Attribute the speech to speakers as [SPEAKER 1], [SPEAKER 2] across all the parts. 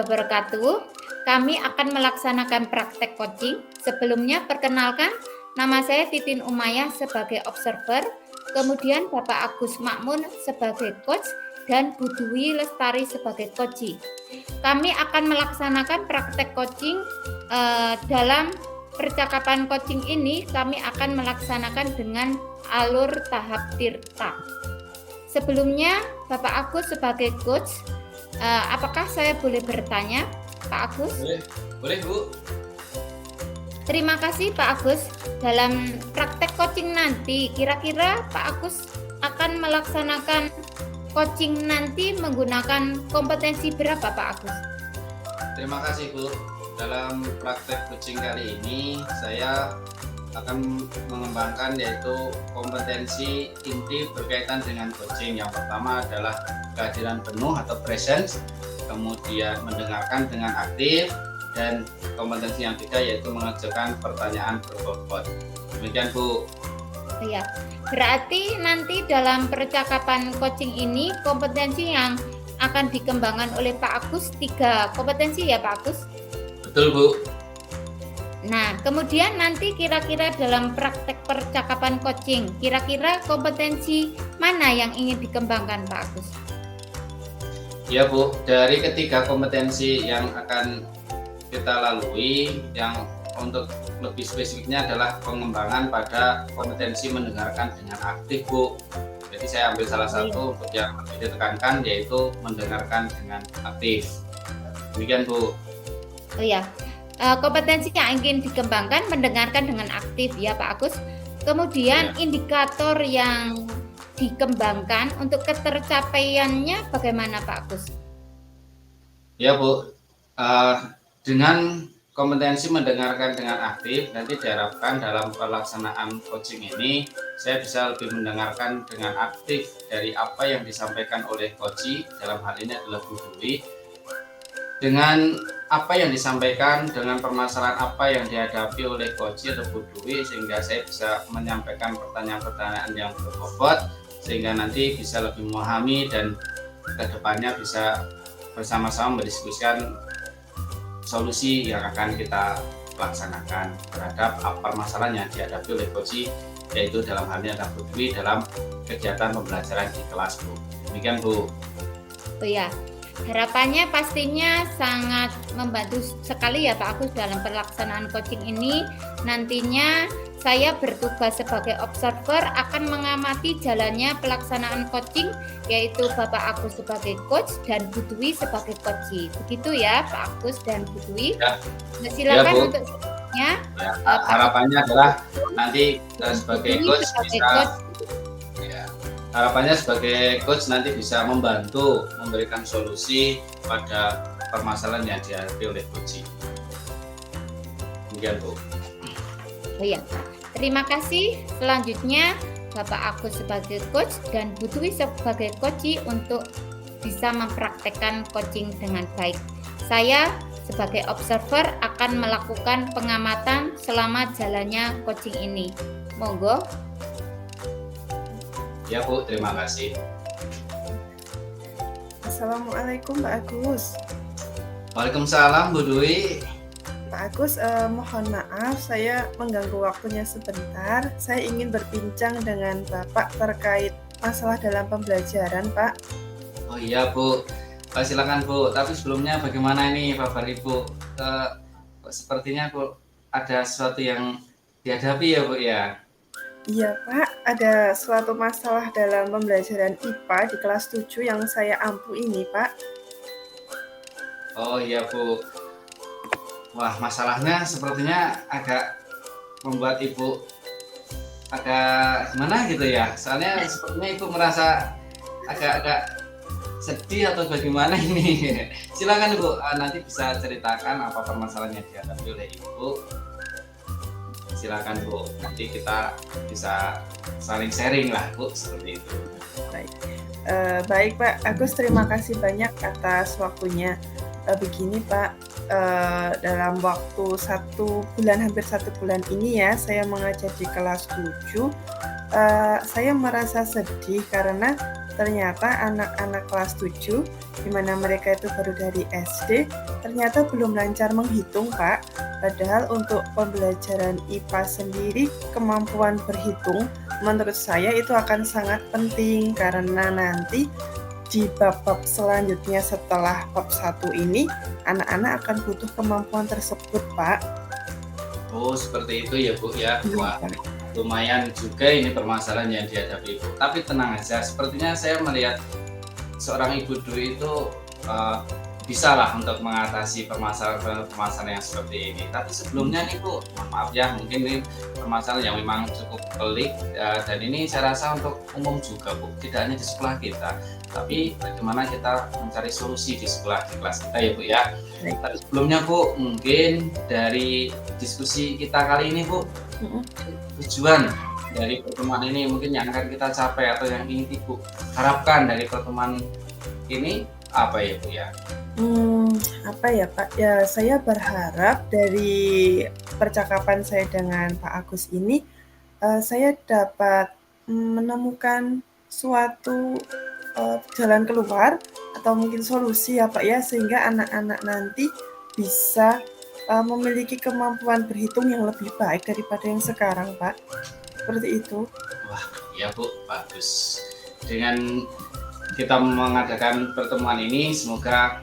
[SPEAKER 1] wabarakatuh. Kami akan melaksanakan praktek coaching. Sebelumnya perkenalkan, nama saya Titin Umayyah sebagai observer, kemudian Bapak Agus Makmun sebagai coach, dan Bu Dwi Lestari sebagai coachee. Kami akan melaksanakan praktek coaching dalam percakapan coaching ini. Kami akan melaksanakan dengan alur tahap tirta. Sebelumnya, Bapak Agus sebagai coach, apakah saya boleh bertanya, Pak Agus?
[SPEAKER 2] Boleh Bu.
[SPEAKER 1] Terima kasih Pak Agus. Dalam praktek coaching nanti, kira-kira Pak Agus akan melaksanakan coaching nanti menggunakan kompetensi berapa Pak Agus?
[SPEAKER 2] Terima kasih Bu. Dalam praktek coaching kali ini saya akan mengembangkan yaitu kompetensi inti berkaitan dengan coaching. Yang pertama adalah kehadiran penuh atau presence, kemudian mendengarkan dengan aktif, dan kompetensi yang ketiga yaitu mengajukan pertanyaan berbobot. Demikian Bu.
[SPEAKER 1] Ya, berarti nanti dalam percakapan coaching ini kompetensi yang akan dikembangkan oleh Pak Agus 3 kompetensi ya Pak Agus?
[SPEAKER 2] Betul Bu.
[SPEAKER 1] Nah, kemudian nanti kira-kira dalam praktek percakapan coaching, kira-kira kompetensi mana yang ingin dikembangkan Pak Agus?
[SPEAKER 2] Ya Bu, dari ketiga kompetensi yang akan kita lalui, yang untuk lebih spesifiknya adalah pengembangan pada kompetensi mendengarkan dengan aktif Bu. Jadi saya ambil salah satu untuk yang lebih ditekankan, yaitu mendengarkan dengan aktif. Demikian Bu.
[SPEAKER 1] Oh ya, kompetensi yang ingin dikembangkan mendengarkan dengan aktif ya Pak Agus. Kemudian indikator yang dikembangkan untuk ketercapaiannya bagaimana Pak Agus?
[SPEAKER 2] Ya Bu, dengan kompetensi mendengarkan dengan aktif, nanti diharapkan dalam pelaksanaan coaching ini saya bisa lebih mendengarkan dengan aktif dari apa yang disampaikan oleh coachee, dalam hal ini adalah Bu Dwi, dengan apa yang disampaikan, dengan permasalahan apa yang dihadapi oleh coachee atau Bu Dwi, sehingga saya bisa menyampaikan pertanyaan-pertanyaan yang berbobot, sehingga nanti bisa lebih memahami dan kedepannya bisa bersama-sama mendiskusikan solusi yang akan kita laksanakan terhadap permasalahan yang dihadapi oleh coachee, yaitu dalam hal ini adalah Bu Dwi dalam kegiatan pembelajaran di kelas Bu. Demikian Bu.
[SPEAKER 1] Oh ya, harapannya pastinya sangat membantu sekali ya Pak Agus dalam pelaksanaan coaching ini. Nantinya saya bertugas sebagai observer akan mengamati jalannya pelaksanaan coaching, yaitu Bapak Agus sebagai coach dan Bu Dwi sebagai coachee. Begitu ya Pak Agus dan Bu Dwi.
[SPEAKER 2] Ya.
[SPEAKER 1] Silakan
[SPEAKER 2] Ya,
[SPEAKER 1] untuk selanjutnya.
[SPEAKER 2] Ya, harapannya adalah nanti sebagai coach bisa harapannya sebagai coach nanti bisa membantu memberikan solusi pada permasalahan yang dihadapi oleh coachee. Demikian Bu.
[SPEAKER 1] Oh iya, terima kasih. Selanjutnya Bapak Agus sebagai coach dan Bu Dwi sebagai coachee untuk bisa mempraktekkan coaching dengan baik. Saya sebagai observer akan melakukan pengamatan selama jalannya coaching ini. Monggo.
[SPEAKER 2] Ya Bu, terima kasih.
[SPEAKER 3] Assalamualaikum Pak Agus.
[SPEAKER 2] Waalaikumsalam Bu Dwi.
[SPEAKER 3] Pak Agus, mohon maaf saya mengganggu waktunya sebentar. Saya ingin berbincang dengan Bapak terkait masalah dalam pembelajaran, Pak.
[SPEAKER 2] Oh iya Bu, silakan Bu. Tapi sebelumnya bagaimana ini kabar Ibu? Sepertinya Bu ada sesuatu yang dihadapi ya Bu ya?
[SPEAKER 3] Iya Pak, ada suatu masalah dalam pembelajaran IPA di kelas 7 yang saya ampu ini Pak.
[SPEAKER 2] Oh iya Bu. Wah, masalahnya sepertinya agak membuat Ibu agak gimana gitu ya. Soalnya sepertinya Ibu merasa agak sedih atau bagaimana ini. Silakan Bu, nanti bisa ceritakan apa permasalahan yang dihadapi oleh Ibu. Silakan Bu, nanti kita bisa saling sharing lah Bu, seperti itu.
[SPEAKER 3] Baik Pak Agus, terima kasih banyak atas waktunya. Begini Pak, dalam waktu hampir satu bulan ini ya, saya mengajar di kelas 7. Saya merasa sedih karena ternyata anak-anak kelas 7, di mana mereka itu baru dari SD, ternyata belum lancar menghitung, Pak. Padahal untuk pembelajaran IPA sendiri, kemampuan berhitung menurut saya itu akan sangat penting karena nanti di bab-bab selanjutnya setelah bab 1 ini, anak-anak akan butuh kemampuan tersebut, Pak.
[SPEAKER 2] Oh, seperti itu ya Bu ya.
[SPEAKER 3] Iya,
[SPEAKER 2] Wah,
[SPEAKER 3] Pak.
[SPEAKER 2] lumayan juga ini permasalahan yang dihadapi Ibu. Tapi tenang aja, sepertinya saya melihat seorang ibu Dwi itu bisa lah untuk mengatasi permasalahan yang seperti ini. Tapi sebelumnya nih Bu, mohon maaf ya, mungkin ini permasalahan yang memang cukup pelik dan ini saya rasa untuk umum juga Bu, tidak hanya di sekolah kita, tapi bagaimana kita mencari solusi di sekolah, di kelas kita ya Bu ya.
[SPEAKER 3] Baik.
[SPEAKER 2] Tapi sebelumnya Bu, mungkin dari diskusi kita kali ini Bu,
[SPEAKER 3] Mm-mm.
[SPEAKER 2] tujuan dari pertemuan ini mungkin yang akan kita capai atau yang ingin Ibu harapkan dari pertemuan ini apa ya Bu ya?
[SPEAKER 3] Apa ya Pak? Ya saya berharap dari percakapan saya dengan Pak Agus ini, saya dapat menemukan suatu jalan keluar atau mungkin solusi ya Pak ya, sehingga anak-anak nanti bisa memiliki kemampuan berhitung yang lebih baik daripada yang sekarang Pak. Seperti itu.
[SPEAKER 2] Wah, ya Bu, bagus. Dengan kita mengadakan pertemuan ini, semoga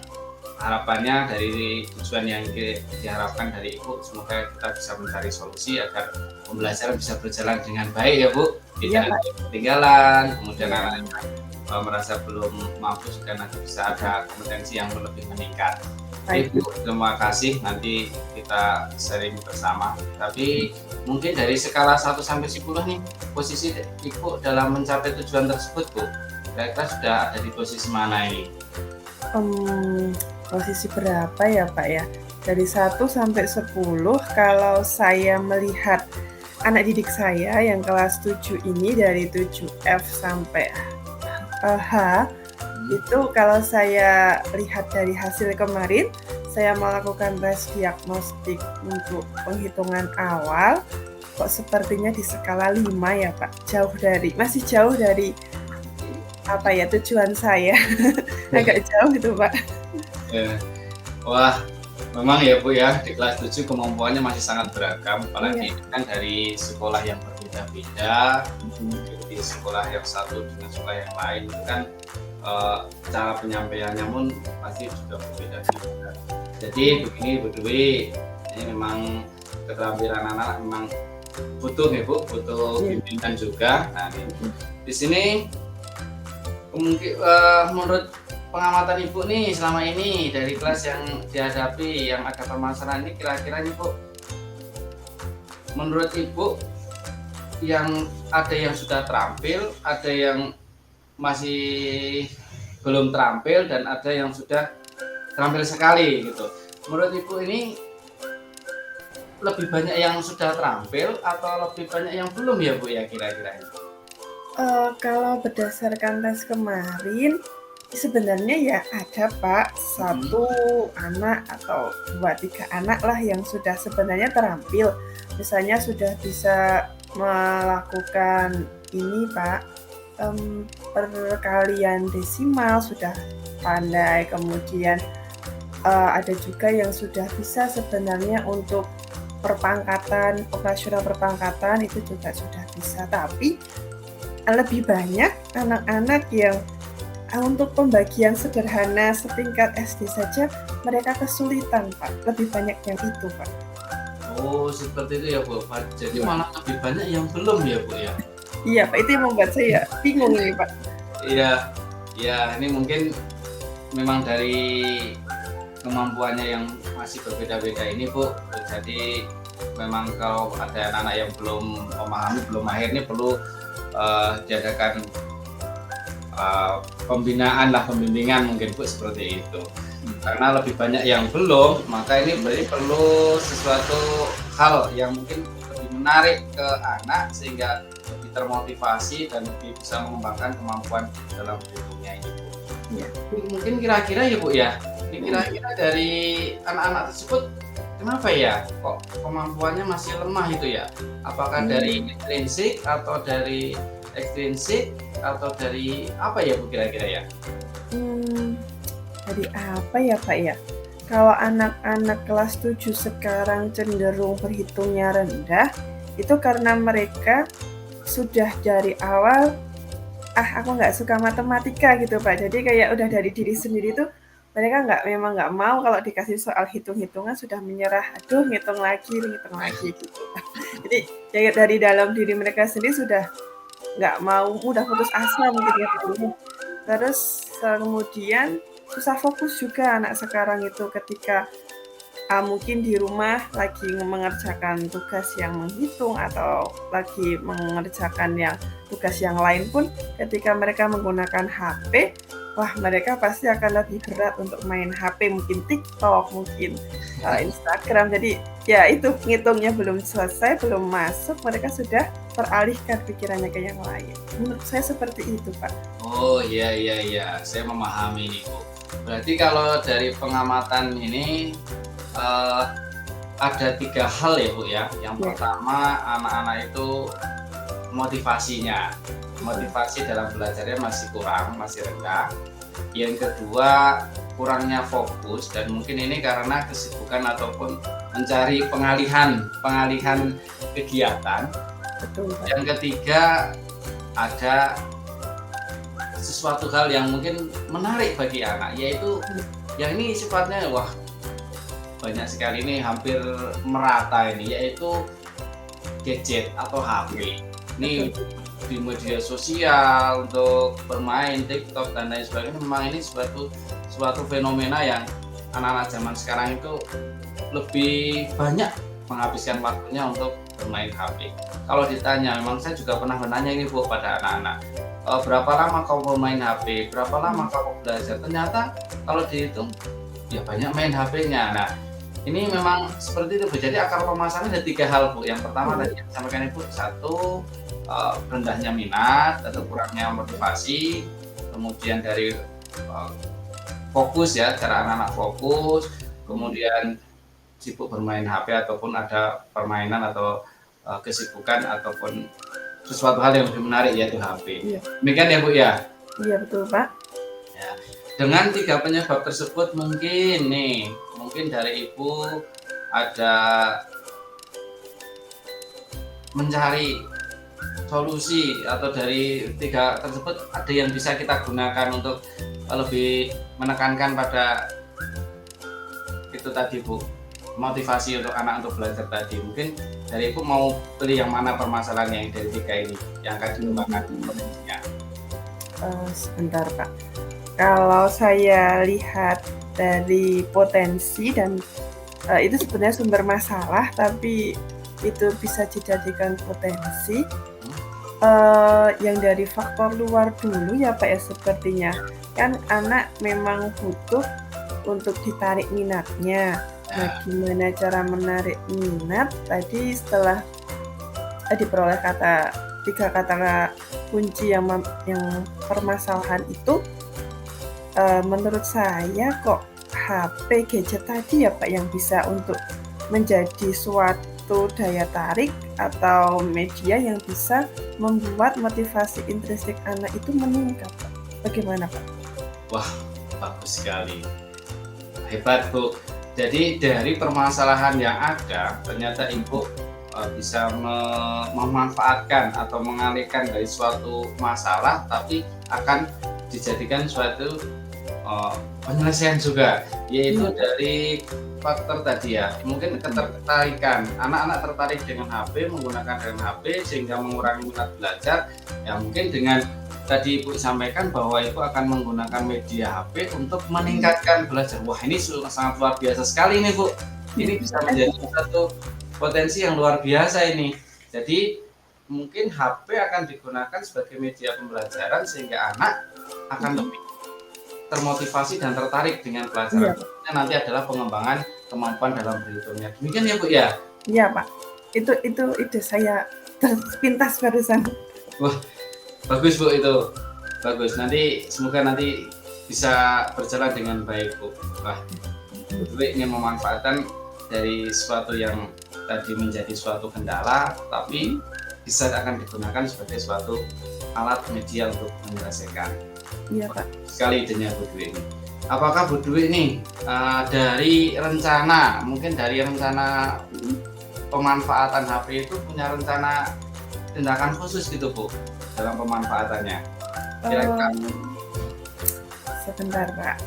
[SPEAKER 2] harapannya dari tujuan yang diharapkan dari Ibu, semoga kita bisa mencari solusi agar pembelajaran bisa berjalan dengan baik ya Bu,
[SPEAKER 3] Iya,
[SPEAKER 2] tidak
[SPEAKER 3] Pak.
[SPEAKER 2] ada ketinggalan, kemudian anak-anak merasa belum mampu juga nanti bisa ada kompetensi yang lebih meningkat.
[SPEAKER 3] Baik.
[SPEAKER 2] Ibu, terima kasih, nanti kita sharing bersama. Tapi mungkin dari skala 1 sampai 10 nih, posisi Ibu dalam mencapai tujuan tersebut Bu, kira-kira sudah ada di posisi mana ini?
[SPEAKER 3] Posisi berapa ya Pak ya? Dari 1 sampai 10, kalau saya melihat anak didik saya yang kelas 7 ini dari 7F sampai H, itu kalau saya lihat dari hasil kemarin, saya melakukan tes diagnostik untuk penghitungan awal, kok sepertinya di skala 5 ya Pak, masih jauh dari apa ya tujuan saya, agak jauh gitu Pak.
[SPEAKER 2] Wah, memang ya Bu ya, di kelas 7 kemampuannya masih sangat beragam, apalagi kan dari sekolah yang berbeda-beda, di sekolah yang satu dengan sekolah yang lain itu kan cara penyampaiannya pun pasti juga berbeda-beda. Jadi begini Bu Dwi, ini memang keterampilan anak memang butuh ya Bu, butuh bimbingan juga. Nah, di sini mungkin menurut pengamatan Ibu nih selama ini dari kelas yang dihadapi yang ada permasalahan ini, kira-kira nih Bu, menurut Ibu yang ada yang sudah terampil, ada yang masih belum terampil, dan ada yang sudah terampil sekali gitu. Menurut Ibu ini lebih banyak yang sudah terampil atau lebih banyak yang belum ya Bu ya kira-kira ini?
[SPEAKER 3] Kalau berdasarkan tes kemarin, sebenarnya ya ada Pak, 1 anak atau 2-3 anak lah yang sudah sebenarnya terampil. Misalnya sudah bisa melakukan ini Pak, perkalian desimal sudah pandai, kemudian ada juga yang sudah bisa sebenarnya untuk operasional perpangkatan itu juga sudah bisa, tapi lebih banyak anak-anak yang untuk pembagian sederhana setingkat SD saja mereka kesulitan Pak, lebih banyak yang itu Pak.
[SPEAKER 2] Oh seperti itu ya Bu, jadi malah lebih banyak yang belum ya Bu ya?
[SPEAKER 3] Iya Pak, itu yang membuat saya bingung ini Pak.
[SPEAKER 2] Iya, ya ini mungkin memang dari kemampuannya yang masih berbeda-beda ini Bu, jadi memang kalau ada anak-anak yang belum memahami, belum mahir ini perlu diadakan pembimbingan mungkin Bu, seperti itu. Karena lebih banyak yang belum, maka ini berarti perlu sesuatu hal yang mungkin lebih menarik ke anak sehingga lebih termotivasi dan lebih bisa mengembangkan kemampuan dalam berhitungnya ini Bu.
[SPEAKER 3] Iya.
[SPEAKER 2] Mungkin kira-kira ya Bu ya, kira-kira dari anak-anak tersebut kenapa ya kok kemampuannya masih lemah itu ya? Apakah dari intrinsik atau dari ekstrinsik atau dari apa ya Bu kira-kira ya?
[SPEAKER 3] Hmm, dari apa ya Pak ya? Kalau anak-anak kelas 7 sekarang cenderung berhitungnya rendah, itu karena mereka sudah dari awal, aku nggak suka matematika gitu Pak. Jadi kayak udah dari diri sendiri tuh, mereka memang nggak mau kalau dikasih soal hitung-hitungan sudah menyerah, aduh ngitung lagi gitu. Jadi kayak dari dalam diri mereka sendiri sudah nggak mau, udah putus asa mungkin ya Pak. Terus kemudian susah fokus juga anak sekarang itu ketika mungkin di rumah lagi mengerjakan tugas yang menghitung atau lagi mengerjakan yang tugas yang lain pun ketika mereka menggunakan HP, wah mereka pasti akan lebih berat untuk main HP, mungkin TikTok, mungkin Instagram. Jadi ya itu ngitungnya belum selesai, belum masuk, mereka sudah teralihkan pikirannya ke yang lain. Menurut saya seperti itu Pak.
[SPEAKER 2] Oh iya, saya memahami nih Bu. Berarti kalau dari pengamatan ini ada 3 hal ya Bu ya. Yang pertama anak-anak itu motivasinya, motivasi dalam belajarnya masih kurang, masih rendah. Yang kedua kurangnya fokus dan mungkin ini karena kesibukan ataupun mencari pengalihan kegiatan.
[SPEAKER 3] Betul Pak.
[SPEAKER 2] Yang ketiga ada sesuatu hal yang mungkin menarik bagi anak, yaitu yang ini sifatnya wah banyak sekali ini hampir merata ini, yaitu gadget atau HP. Ini di media sosial untuk bermain TikTok dan lain sebagainya, memang ini suatu fenomena yang anak-anak zaman sekarang itu lebih banyak menghabiskan waktunya untuk bermain HP. Kalau ditanya, memang saya juga pernah menanya ini Bu pada anak-anak, berapa lama kau bermain HP, berapa lama kau belajar? Ternyata kalau dihitung ya banyak main HP-nya. Nah, ini memang seperti itu Bu. Jadi akar permasalahannya ada 3 hal Bu. Yang pertama tadi yang disampaikan Ibu, 1 rendahnya minat atau kurangnya motivasi, kemudian dari fokus ya, cara anak-anak fokus, kemudian sibuk bermain HP ataupun ada permainan atau kesibukan ataupun sesuatu hal yang lebih menarik yaitu HP.
[SPEAKER 3] Iya.
[SPEAKER 2] Demikian ya Bu ya.
[SPEAKER 3] Iya betul Pak.
[SPEAKER 2] Ya. Dengan 3 penyebab tersebut mungkin dari Ibu ada mencari solusi atau dari 3 tersebut ada yang bisa kita gunakan untuk lebih menekankan pada itu tadi Bu, motivasi untuk anak untuk belajar tadi. Mungkin dari Ibu mau pilih yang mana permasalahannya yang dari 3 ini yang akan dikembangkan potensinya?
[SPEAKER 3] Sebentar Pak. Kalau saya lihat dari potensi dan itu sebenarnya sumber masalah, tapi itu bisa dijadikan potensi. Yang dari faktor luar dulu ya Pak ya, sepertinya kan anak memang butuh untuk ditarik minatnya. Nah, gimana cara menarik minat? Tadi setelah diperoleh 3 kata kunci yang permasalahan itu, menurut saya kok HP gadget tadi ya Pak yang bisa untuk menjadi suatu daya tarik atau media yang bisa membuat motivasi intrinsik anak itu meningkat Pak. Bagaimana Pak?
[SPEAKER 2] Wah, bagus sekali. Hebat Bu. Jadi dari permasalahan yang ada, ternyata Ibu bisa memanfaatkan atau mengalihkan dari suatu masalah, tapi akan dijadikan suatu penyelesaian juga, yaitu dari faktor tadi ya, mungkin ketertarikan. Anak-anak tertarik dengan HP, menggunakan dengan HP sehingga mengurangi minat belajar. Ya mungkin dengan tadi Ibu sampaikan bahwa Ibu akan menggunakan media HP untuk meningkatkan belajar. Wah ini sangat luar biasa sekali nih Bu. Ini bisa menjadi satu potensi yang luar biasa ini. Jadi mungkin HP akan digunakan sebagai media pembelajaran sehingga anak akan lebih termotivasi dan tertarik dengan pelajaran. Nanti adalah pengembangan kemampuan dalam berhitungnya. Demikian ya Bu ya?
[SPEAKER 3] Iya Pak. Itu ide saya terpintas barusan.
[SPEAKER 2] Wah, bagus Bu itu. Bagus. Nanti semoga nanti bisa berjalan dengan baik Bu. Wah, Bu ingin memanfaatkan dari suatu yang tadi menjadi suatu kendala, tapi bisa akan digunakan sebagai suatu alat media untuk menyelesaikan.
[SPEAKER 3] Iya Pak.
[SPEAKER 2] Sekali idenya Bu Dwi ini. Apakah Bu Dwi ini dari rencana, mungkin dari rencana pemanfaatan HP itu punya rencana tindakan khusus gitu Bu dalam pemanfaatannya? Kira-kira
[SPEAKER 3] Sebentar Pak,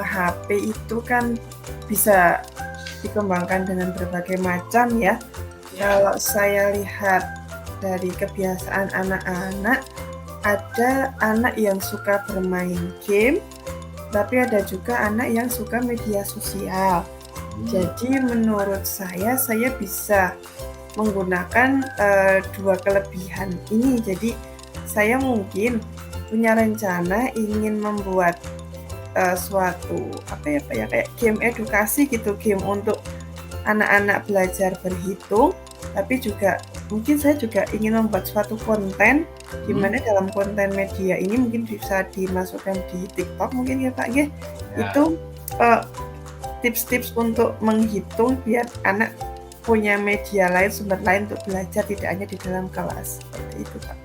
[SPEAKER 3] HP itu kan bisa dikembangkan dengan berbagai macam ya. Kalau saya lihat dari kebiasaan anak-anak, ada anak yang suka bermain game, tapi ada juga anak yang suka media sosial. Jadi menurut saya bisa menggunakan dua kelebihan ini. Jadi saya mungkin punya rencana ingin membuat suatu kayak game edukasi gitu, game untuk anak-anak belajar berhitung, tapi juga mungkin saya juga ingin membuat suatu konten di mana dalam konten media ini mungkin bisa dimasukkan di TikTok mungkin ya Pak ya. Itu tips-tips untuk menghitung biar anak punya media lain, sumber lain untuk belajar, tidak hanya di dalam kelas. Seperti itu Pak.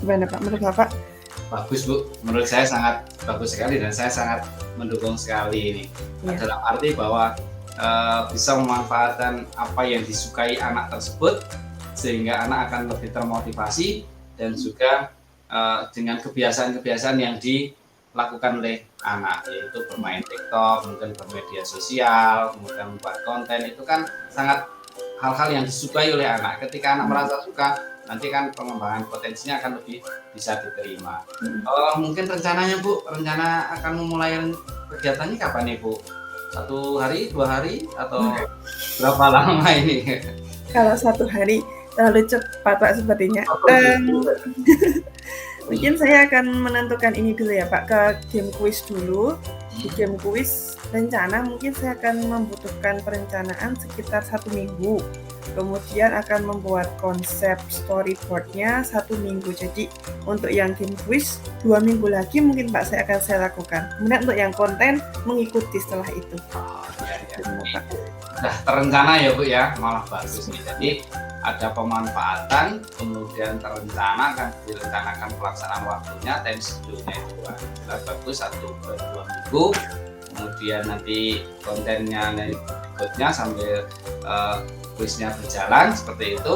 [SPEAKER 3] Gimana Pak menurut Bapak?
[SPEAKER 2] Bagus Bu, menurut saya sangat bagus sekali dan saya sangat mendukung sekali ini. Dalam arti bahwa bisa memanfaatkan apa yang disukai anak tersebut sehingga anak akan lebih termotivasi dan juga dengan kebiasaan-kebiasaan yang dilakukan oleh anak, yaitu bermain TikTok, mungkin bermedia sosial, kemudian membuat konten, itu kan sangat hal-hal yang disukai oleh anak. Ketika anak merasa suka, nanti kan pengembangan potensinya akan lebih bisa diterima. Mungkin rencananya Bu, rencana akan memulai kegiatannya kapan nih Bu? 1 hari, 2 hari, atau berapa lama ini?
[SPEAKER 3] Kalau 1 hari terlalu cepat Pak sepertinya. Mungkin saya akan menentukan ini dulu ya Pak, ke game quiz dulu. Di game quiz rencana mungkin saya akan membutuhkan perencanaan sekitar 1 minggu. Kemudian akan membuat konsep storyboardnya 1 minggu. Jadi untuk yang game quiz 2 minggu lagi mungkin Pak saya lakukan. Kemudian untuk yang konten mengikuti setelah itu.
[SPEAKER 2] Sudah terencana ya Bu ya, malah bagus nih. Jadi ada pemanfaatan, kemudian terencana, akan direncanakan pelaksanaan waktunya, time schedule-nya itu bagus 1-2 minggu. Kemudian nanti kontennya berikutnya sambil kuisnya berjalan seperti itu.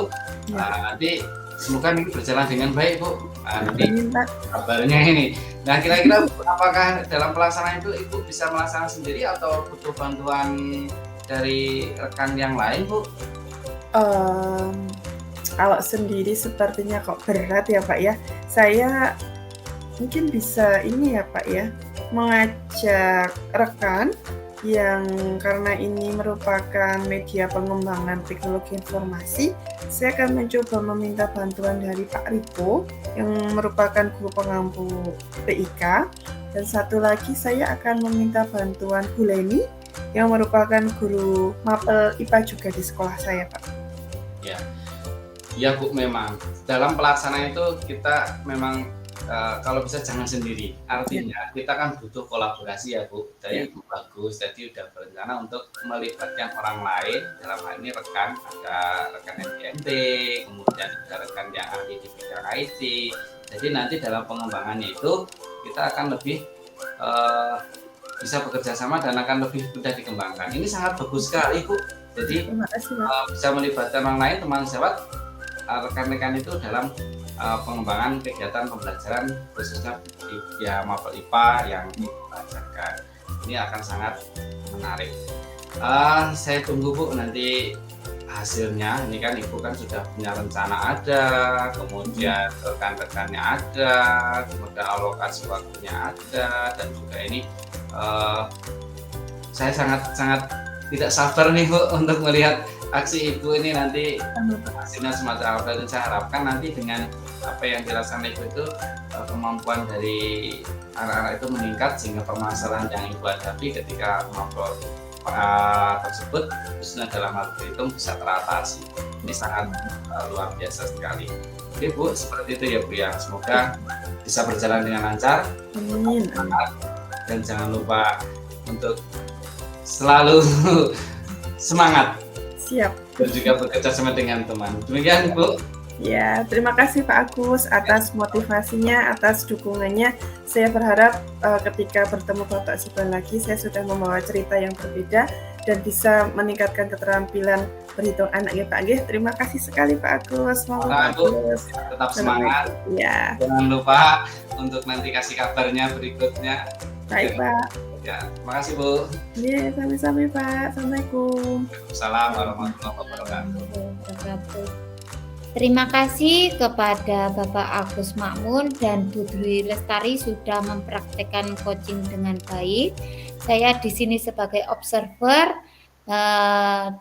[SPEAKER 2] Nanti semoga ini berjalan dengan baik Bu. Nanti kabarnya ini. Nah kira-kira apakah dalam pelaksanaan itu Ibu bisa melaksanakan sendiri atau butuh bantuan dari rekan yang lain Bu?
[SPEAKER 3] Kalau sendiri sepertinya kok berat ya Pak ya. Saya mungkin bisa ini ya Pak ya, mengajak rekan yang karena ini merupakan media pengembangan teknologi informasi, saya akan mencoba meminta bantuan dari Pak Ripo yang merupakan guru pengampu TIK, dan satu lagi saya akan meminta bantuan Bu Leni yang merupakan guru mapel IPA juga di sekolah saya Pak.
[SPEAKER 2] Ya Bu, memang dalam pelaksanaan itu kita memang kalau bisa jangan sendiri. Artinya kita kan butuh kolaborasi ya Bu. Jadi itu bagus. Jadi udah berencana untuk melibatkan orang lain. Dalam hal ini rekan, ada rekan MDMT, kemudian ada rekan yang ahli di bidang IT. Jadi nanti dalam pengembangannya itu kita akan lebih bisa bekerja sama dan akan lebih mudah dikembangkan. Ini sangat bagus sekali Bu. Jadi bisa melibatkan orang lain, teman sejawat, rekan-rekan itu dalam pengembangan kegiatan pembelajaran khususnya di mapel IPA yang dipelajarkan. Ini akan sangat menarik. Saya tunggu Bu nanti hasilnya. Ini kan Ibu kan sudah punya rencana ada, kemudian rekan-rekannya ada, kemudian alokasi waktunya ada, dan juga ini saya sangat tidak sabar nih Bu untuk melihat aksi Ibu ini nanti hasilnya semacam apa. Dan saya harapkan nanti dengan apa yang dirasakan Ibu itu kemampuan dari anak-anak itu meningkat sehingga permasalahan yang Ibu hadapi ketika mapel tersebut khususnya dalam hal berhitung bisa teratasi. Ini sangat luar biasa sekali. Oke Bu, seperti itu ya Bu ya. Semoga bisa berjalan dengan lancar.
[SPEAKER 3] Amin.
[SPEAKER 2] Dan jangan lupa untuk selalu semangat
[SPEAKER 3] Siap.
[SPEAKER 2] dan juga bekerja sama dengan teman. Demikian Bu.
[SPEAKER 3] Ya, terima kasih Pak Agus atas motivasinya, atas dukungannya. Saya berharap ketika bertemu Bapak Subhan lagi, saya sudah membawa cerita yang berbeda dan bisa meningkatkan keterampilan berhitung anak ya Pak G. Terima kasih sekali Pak Agus. Semoga Pak
[SPEAKER 2] Bu,
[SPEAKER 3] Agus
[SPEAKER 2] tetap semangat.
[SPEAKER 3] Ya.
[SPEAKER 2] Jangan lupa untuk nanti kasih kabarnya berikutnya.
[SPEAKER 3] Baik Pak.
[SPEAKER 2] Ya, makasih Bu.
[SPEAKER 3] Ya, sampai-sampai Pak. Assalamualaikum.
[SPEAKER 2] Assalamualaikum warahmatullahi wabarakatuh.
[SPEAKER 1] Terima kasih kepada Bapak Agus Makmun dan Bu Dwi Lestari sudah mempraktekkan coaching dengan baik. Saya di sini sebagai observer.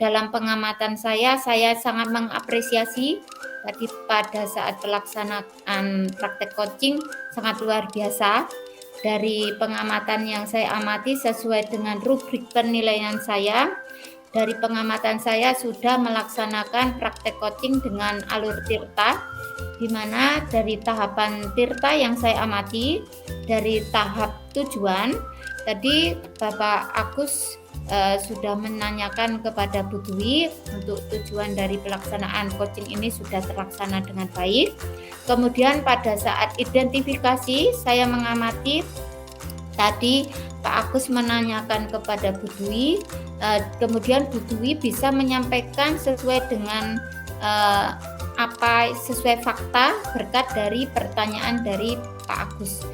[SPEAKER 1] Dalam pengamatan saya sangat mengapresiasi tadi pada saat pelaksanaan praktek coaching sangat luar biasa. Dari pengamatan yang saya amati sesuai dengan rubrik penilaian saya, dari pengamatan saya sudah melaksanakan praktek coaching dengan alur tirta, di mana dari tahapan tirta yang saya amati, dari tahap tujuan, tadi Bapak Agus sudah menanyakan kepada Bu Dwi untuk tujuan dari pelaksanaan coaching ini sudah terlaksana dengan baik. Kemudian pada saat identifikasi saya mengamati tadi Pak Agus menanyakan kepada Bu Dwi, kemudian Bu Dwi bisa menyampaikan sesuai dengan sesuai fakta berkat dari pertanyaan dari Pak Agus.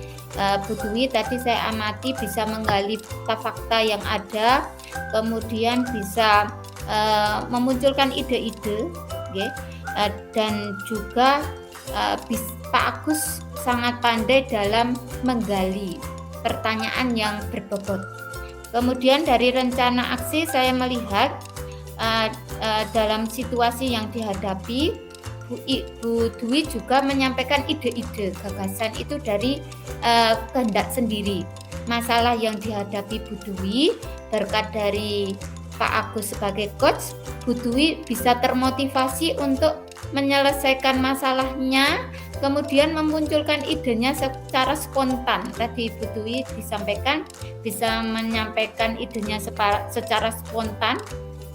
[SPEAKER 1] Bu Dwi tadi saya amati bisa menggali fakta-fakta yang ada, kemudian bisa memunculkan ide-ide, dan juga Pak Agus sangat pandai dalam menggali pertanyaan yang berbobot. Kemudian dari rencana aksi saya melihat dalam situasi yang dihadapi Bu Dwi juga menyampaikan ide-ide gagasan itu dari kehendak sendiri. Masalah yang dihadapi Bu Dwi berkat dari Pak Agus sebagai coach, Bu Dwi bisa termotivasi untuk menyelesaikan masalahnya, kemudian memunculkan idenya secara spontan. Tadi Bu Dwi disampaikan bisa menyampaikan idenya secara spontan,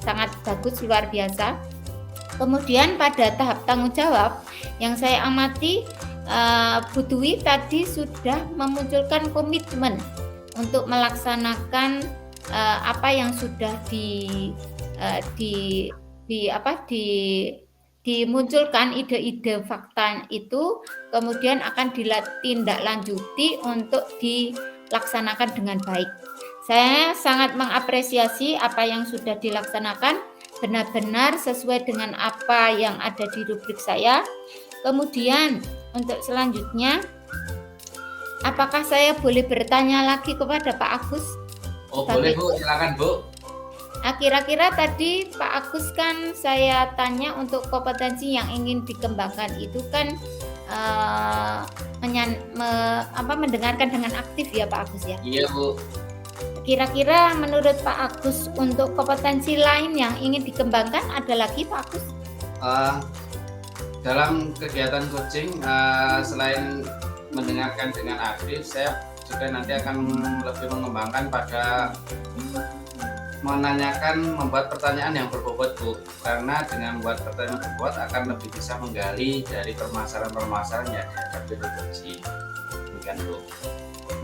[SPEAKER 1] sangat bagus, luar biasa. Kemudian pada tahap tanggung jawab yang saya amati, Bu Dwi tadi sudah memunculkan komitmen untuk melaksanakan apa yang sudah dimunculkan ide-ide fakta itu, kemudian akan ditindaklanjuti untuk dilaksanakan dengan baik. Saya sangat mengapresiasi apa yang sudah dilaksanakan, benar-benar sesuai dengan apa yang ada di rubrik saya. Kemudian untuk selanjutnya, apakah saya boleh bertanya lagi kepada Pak Agus?
[SPEAKER 2] Oh, boleh Bu, silakan Bu.
[SPEAKER 1] Kira-kira tadi Pak Agus kan saya tanya untuk kompetensi yang ingin dikembangkan itu kan mendengarkan dengan aktif ya Pak Agus ya?
[SPEAKER 2] Iya Bu.
[SPEAKER 1] Kira-kira menurut Pak Agus untuk kompetensi lain yang ingin dikembangkan ada lagi Pak Agus?
[SPEAKER 2] Dalam kegiatan coaching selain mendengarkan dengan aktif, saya juga nanti akan lebih mengembangkan pada menanyakan, membuat pertanyaan yang berbobot Bu, karena dengan membuat pertanyaan berbobot akan lebih bisa menggali dari permasalahan-permasalahan yang dihadapi refleksi. Demikian Bu.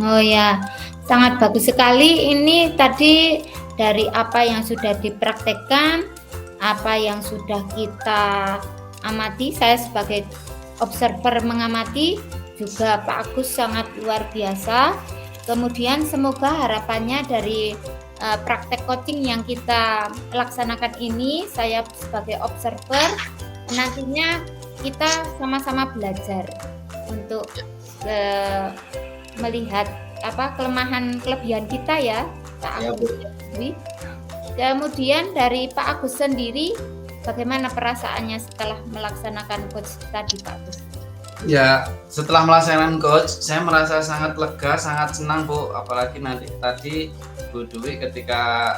[SPEAKER 1] Oh ya, sangat bagus sekali. Ini tadi dari apa yang sudah dipraktekkan, apa yang sudah kita amati, saya sebagai observer mengamati, juga Pak Agus sangat luar biasa. Kemudian semoga harapannya dari praktek coaching yang kita laksanakan ini, saya sebagai observer, nantinya kita sama-sama belajar untuk melihat kelemahan kelebihan kita ya Pak Agus. Kemudian dari Pak Agus sendiri, bagaimana perasaannya setelah melaksanakan coach tadi Pak Agus?
[SPEAKER 2] Ya, setelah melaksanakan coach, saya merasa sangat lega, sangat senang Bu. Apalagi nanti tadi Bu Dwi ketika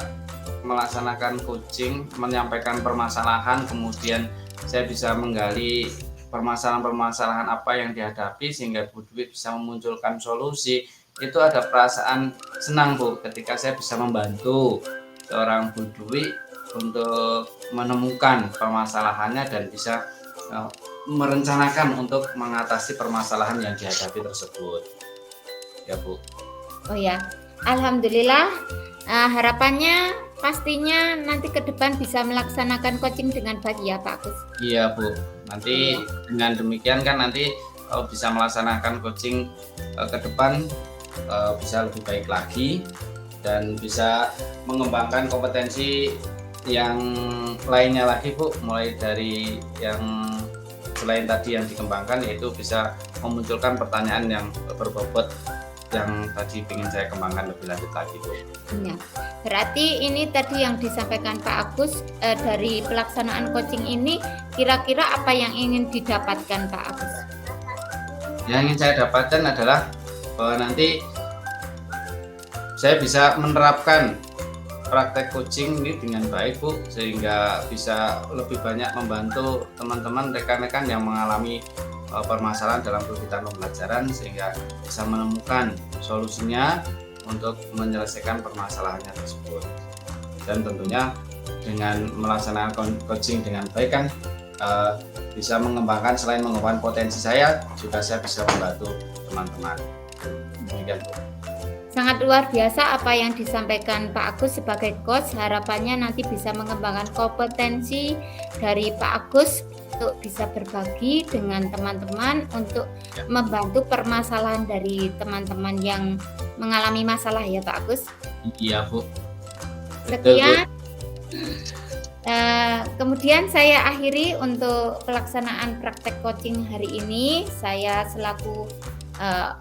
[SPEAKER 2] melaksanakan coaching, menyampaikan permasalahan, kemudian saya bisa menggali permasalahan-permasalahan apa yang dihadapi sehingga Bu Dwi bisa memunculkan solusi. Itu ada perasaan senang Bu ketika saya bisa membantu seorang Bu Dwi untuk menemukan permasalahannya dan bisa merencanakan untuk mengatasi permasalahan yang dihadapi tersebut. Ya Bu.
[SPEAKER 1] Oh ya, alhamdulillah. Harapannya pastinya nanti ke depan bisa melaksanakan coaching dengan baik ya Pak Agus.
[SPEAKER 2] Iya Bu. Nanti dengan demikian kan nanti bisa melaksanakan coaching ke depan bisa lebih baik lagi dan bisa mengembangkan kompetensi yang lainnya lagi Bu, mulai dari yang selain tadi yang dikembangkan, yaitu bisa memunculkan pertanyaan yang berbobot yang tadi ingin saya kembangkan lebih lanjut lagi Bu.
[SPEAKER 1] Ya, berarti ini tadi yang disampaikan Pak Agus dari pelaksanaan coaching ini, kira-kira apa yang ingin didapatkan Pak Agus?
[SPEAKER 2] Yang ingin saya dapatkan adalah bahwa nanti saya bisa menerapkan praktek coaching ini dengan baik Bu, sehingga bisa lebih banyak membantu teman-teman rekan-rekan yang mengalami permasalahan dalam kegiatan pembelajaran, sehingga bisa menemukan solusinya untuk menyelesaikan permasalahannya tersebut. Dan tentunya dengan melaksanakan coaching dengan baik kan bisa mengembangkan, selain mengembangkan potensi saya, juga saya bisa membantu teman-teman. Demikian Bu.
[SPEAKER 1] Sangat luar biasa apa yang disampaikan Pak Agus sebagai coach. Harapannya nanti bisa mengembangkan kompetensi dari Pak Agus untuk bisa berbagi dengan teman-teman untuk membantu permasalahan dari teman-teman yang mengalami masalah ya Pak Agus.
[SPEAKER 2] Iya Bu.
[SPEAKER 1] Sekian. Kemudian saya akhiri untuk pelaksanaan praktek coaching hari ini. Saya selaku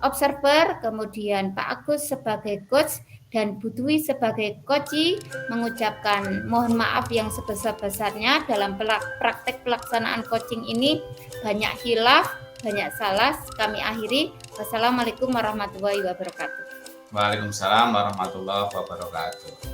[SPEAKER 1] observer, kemudian Pak Agus sebagai coach dan Bu Dwi sebagai coachee mengucapkan mohon maaf yang sebesar-besarnya dalam praktek pelaksanaan coaching ini. Banyak khilaf, banyak salah. Kami akhiri. Wassalamualaikum warahmatullahi wabarakatuh.
[SPEAKER 2] Waalaikumsalam warahmatullahi wabarakatuh.